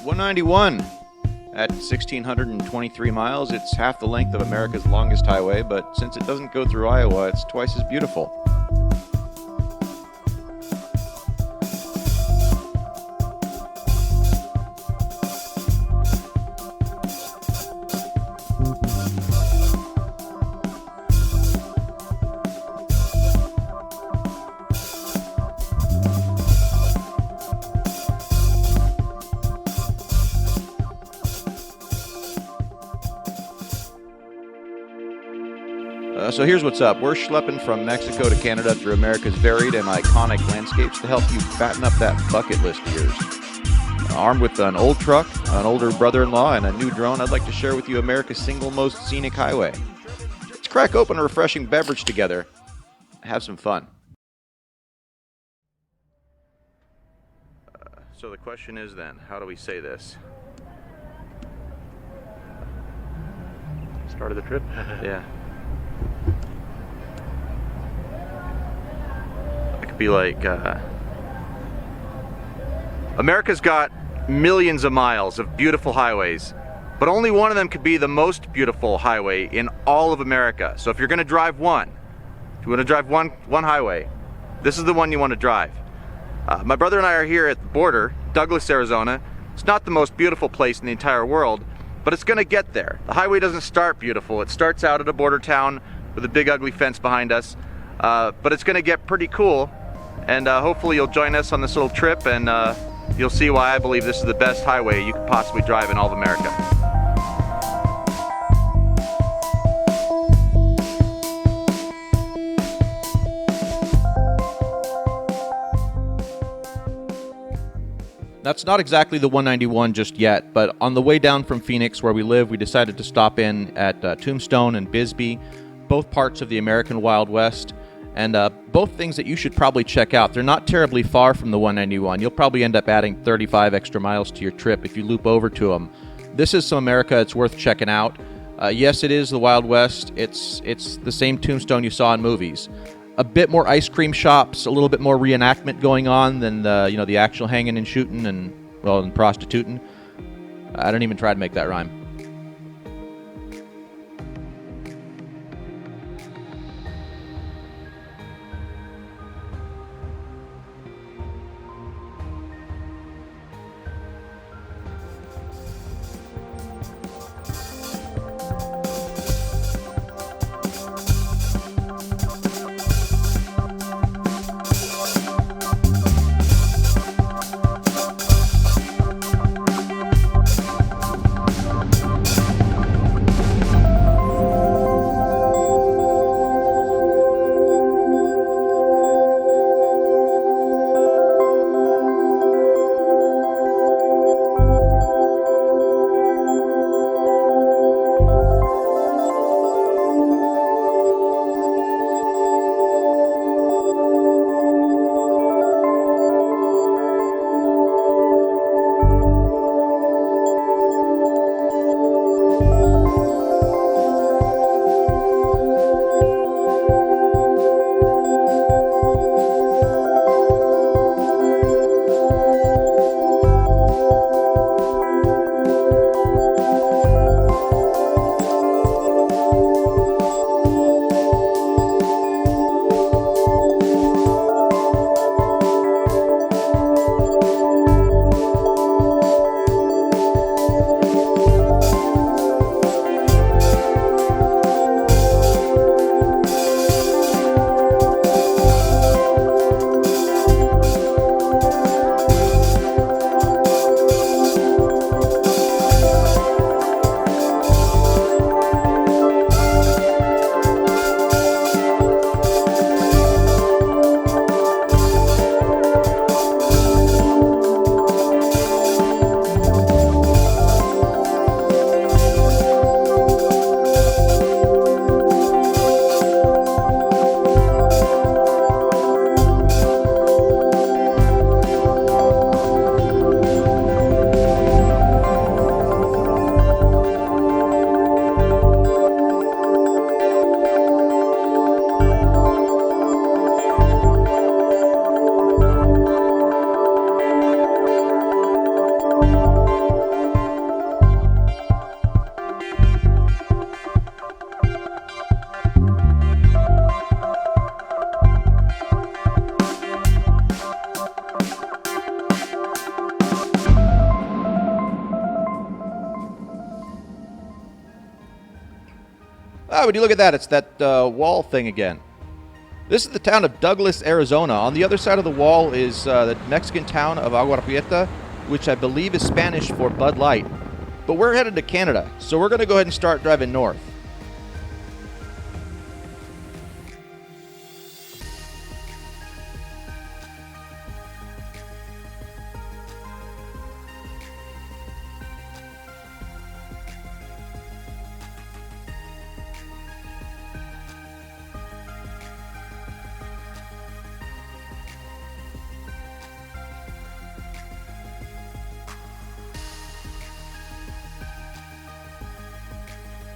191 at 1,623 miles. It's half the length of America's longest highway, but since it doesn't go through Iowa, it's twice as beautiful. So here's what's up. We're schlepping from Mexico to Canada through America's varied and iconic landscapes to help you fatten up that bucket list of yours. Armed with an old truck, an older brother-in-law, and a new drone, I'd like to share with you America's single most scenic highway. Let's crack open a refreshing beverage together. Have some fun. So the question is then, how do we say this? Start of the trip? Yeah. It could be like, America's got millions of miles of beautiful highways, but only one of them could be the most beautiful highway in all of America. So if you're going to drive one, if you want to drive one highway, this is the one you want to drive. My brother and I are here at the border, Douglas, Arizona. It's not the most beautiful place in the entire world, but it's going to get there. The highway doesn't start beautiful. It starts out at a border town with a big ugly fence behind us, but it's going to get pretty cool, and hopefully you'll join us on this little trip, and you'll see why I believe this is the best highway you could possibly drive in all of America. That's not exactly the 191 just yet, but on the way down from Phoenix, where we live, we decided to stop in at Tombstone and Bisbee, both parts of the American Wild West, and both things that you should probably check out. They're not terribly far from the 191. You'll probably end up adding 35 extra miles to your trip if you loop over to them. This is some America it's worth checking out. Yes, it is the Wild West. It's the same Tombstone you saw in movies. A bit more ice cream shops, a little bit more reenactment going on than the actual hanging and shooting and prostituting. I don't even try to make that rhyme. Ah, would you look at that? It's that wall thing again. This is the town of Douglas, Arizona. On the other side of the wall is the Mexican town of Agua Prieta, which I believe is Spanish for Bud Light. But we're headed to Canada, so we're going to go ahead and start driving north.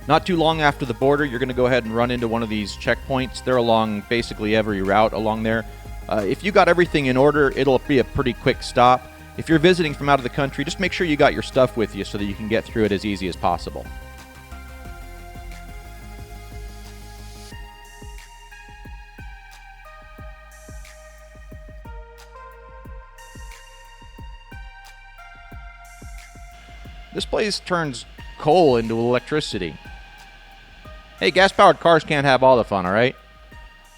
Not too long after the border, you're going to go ahead and run into one of these checkpoints. They're along basically every route along there. If you got everything in order, it'll be a pretty quick stop. If you're visiting from out of the country, just make sure you got your stuff with you so that you can get through it as easy as possible. This place turns coal into electricity. Hey, gas-powered cars can't have all the fun, all right?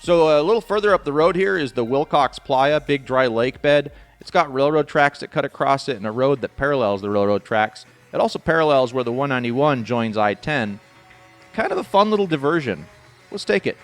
So a little further up the road here is the Wilcox Playa, big dry lake bed. It's got railroad tracks that cut across it and a road that parallels the railroad tracks. It also parallels where the 191 joins I-10. Kind of a fun little diversion. Let's take it.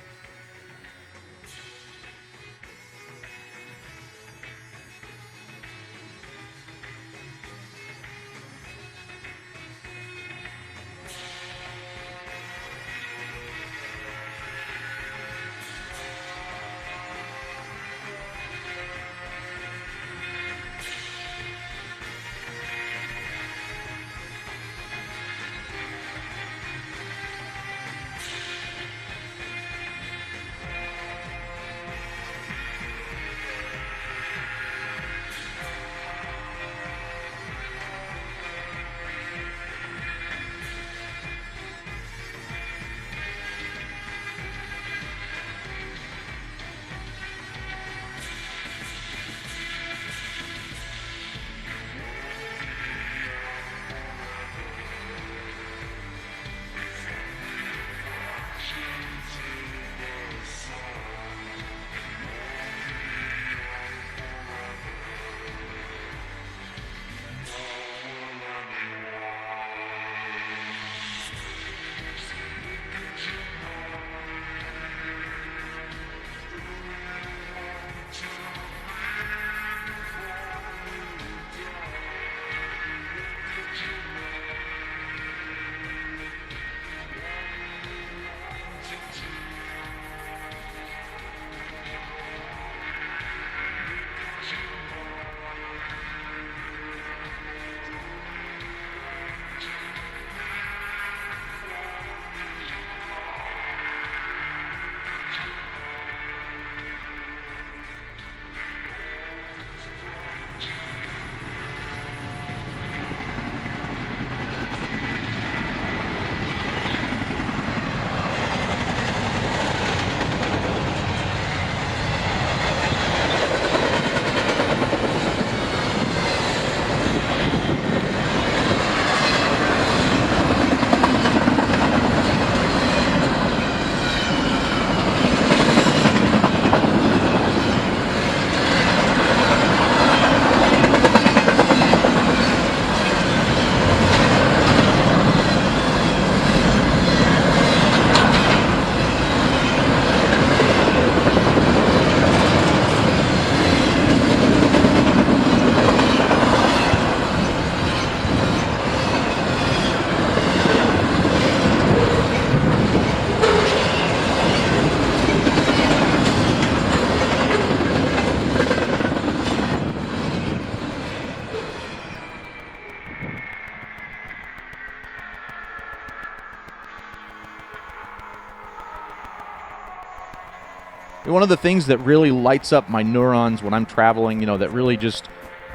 One of the things that really lights up my neurons when I'm traveling, that really just,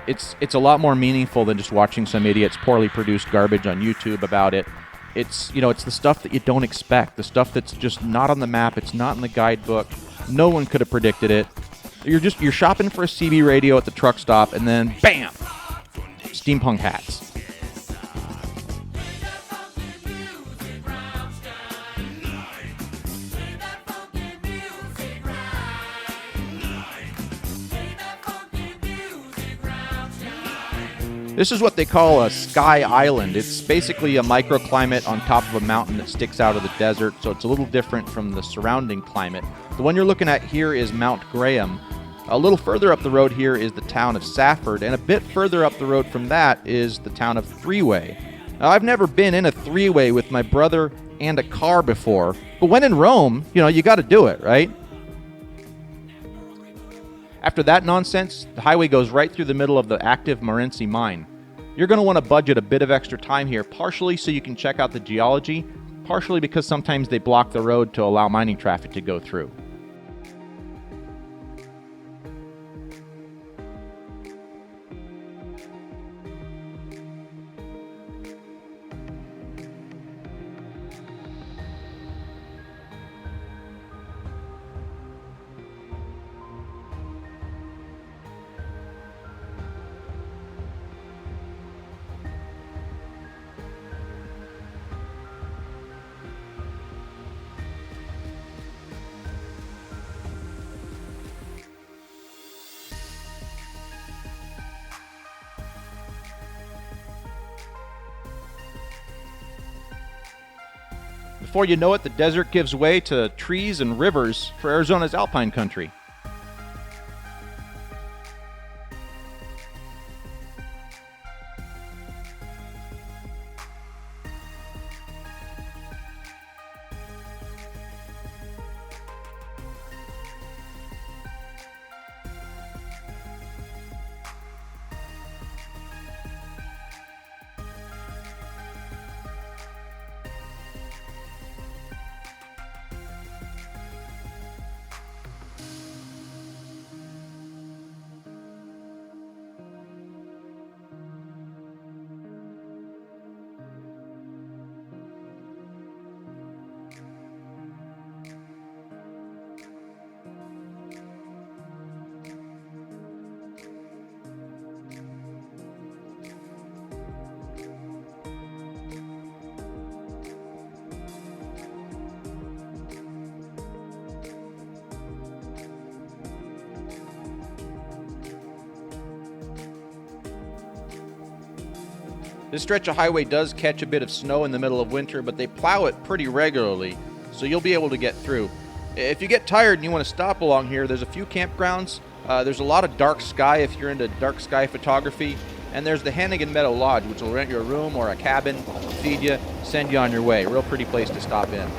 it's a lot more meaningful than just watching some idiot's poorly produced garbage on YouTube about it. It's, it's the stuff that you don't expect, the stuff that's just not on the map, it's not in the guidebook. No one could have predicted it. You're shopping for a CB radio at the truck stop, and then bam, steampunk hats. This is what they call a sky island. It's basically a microclimate on top of a mountain that sticks out of the desert, so it's a little different from the surrounding climate. The one you're looking at here is Mount Graham. A little further up the road here is the town of Safford, and a bit further up the road from that is the town of Three-Way. Now, I've never been in a three-way with my brother and a car before, but when in Rome, you got to do it, right? After that nonsense, the highway goes right through the middle of the active Morenci Mine. You're going to want to budget a bit of extra time here, partially so you can check out the geology, partially because sometimes they block the road to allow mining traffic to go through. Before you know it, the desert gives way to trees and rivers for Arizona's alpine country. This stretch of highway does catch a bit of snow in the middle of winter, but they plow it pretty regularly, so you'll be able to get through. If you get tired and you want to stop along here, there's a few campgrounds. There's a lot of dark sky if you're into dark sky photography. And there's the Hannigan Meadow Lodge, which will rent you a room or a cabin, feed you, send you on your way. Real pretty place to stop in.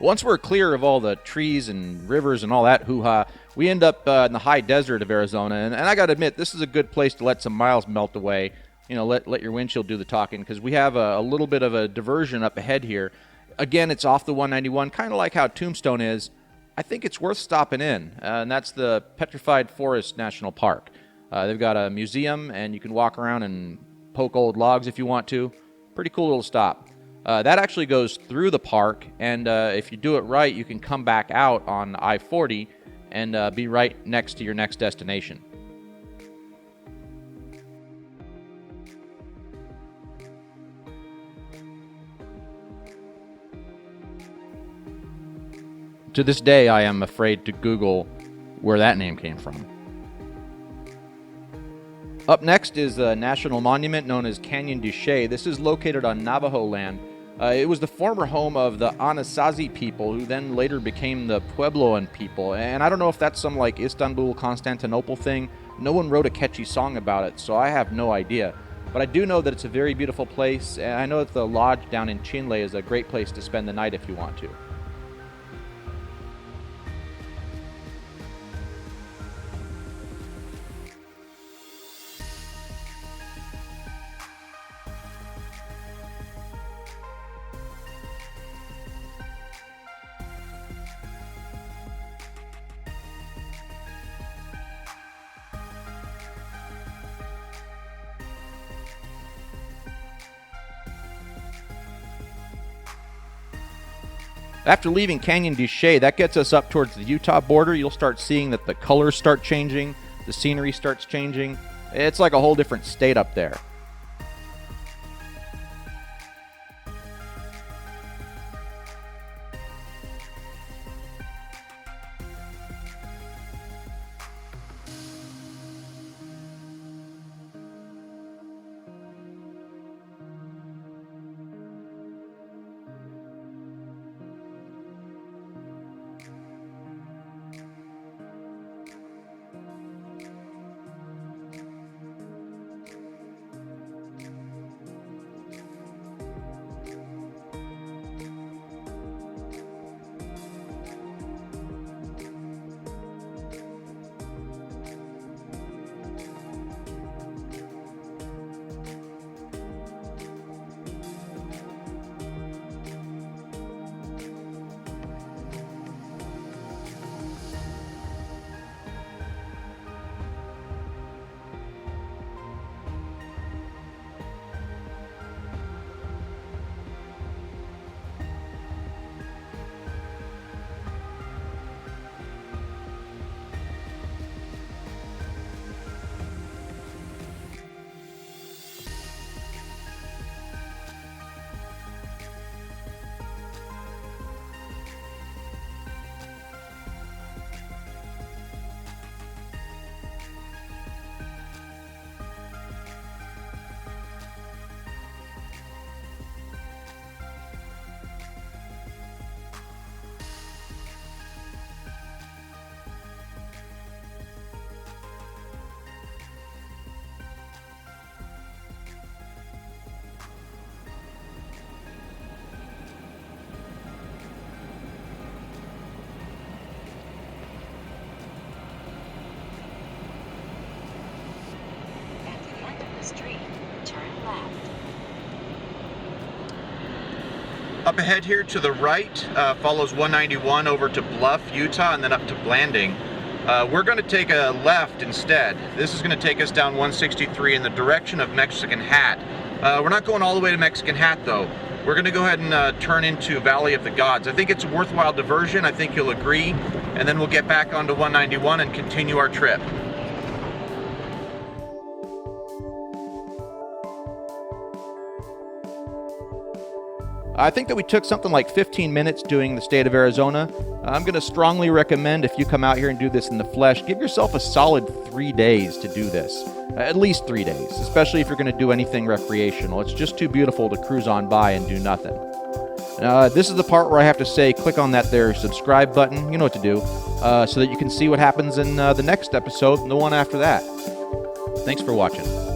Once we're clear of all the trees and rivers and all that hoo-ha, we end up in the high desert of Arizona. And I got to admit, this is a good place to let some miles melt away. Let your windshield do the talking, because we have a little bit of a diversion up ahead here. Again, it's off the 191, kind of like how Tombstone is. I think it's worth stopping in, and that's the Petrified Forest National Park. They've got a museum, and you can walk around and poke old logs if you want to. Pretty cool little stop. That actually goes through the park, and if you do it right, you can come back out on I-40 and be right next to your next destination. To this day, I am afraid to Google where that name came from. Up next is a national monument known as Canyon du Che. This is located on Navajo land. It was the former home of the Anasazi people, who then later became the Puebloan people. And I don't know if that's some like Istanbul, Constantinople thing. No one wrote a catchy song about it, so I have no idea. But I do know that it's a very beautiful place, and I know that the lodge down in Chelly is a great place to spend the night if you want to. After leaving Canyon de Chelly, that gets us up towards the Utah border. You'll start seeing that the colors start changing, the scenery starts changing. It's like a whole different state up there. Up ahead here to the right follows 191 over to Bluff, Utah, and then up to Blanding. We're going to take a left instead. This is going to take us down 163 in the direction of Mexican Hat. We're not going all the way to Mexican Hat though. We're going to go ahead and turn into Valley of the Gods. I think it's a worthwhile diversion. I think you'll agree. And then we'll get back onto 191 and continue our trip. I think that we took something like 15 minutes doing the state of Arizona. I'm going to strongly recommend, if you come out here and do this in the flesh, give yourself a solid 3 days to do this. At least 3 days, especially if you're going to do anything recreational. It's just too beautiful to cruise on by and do nothing. This is the part where I have to say, click on that there subscribe button, you know what to do, so that you can see what happens in the next episode and the one after that. Thanks for watching.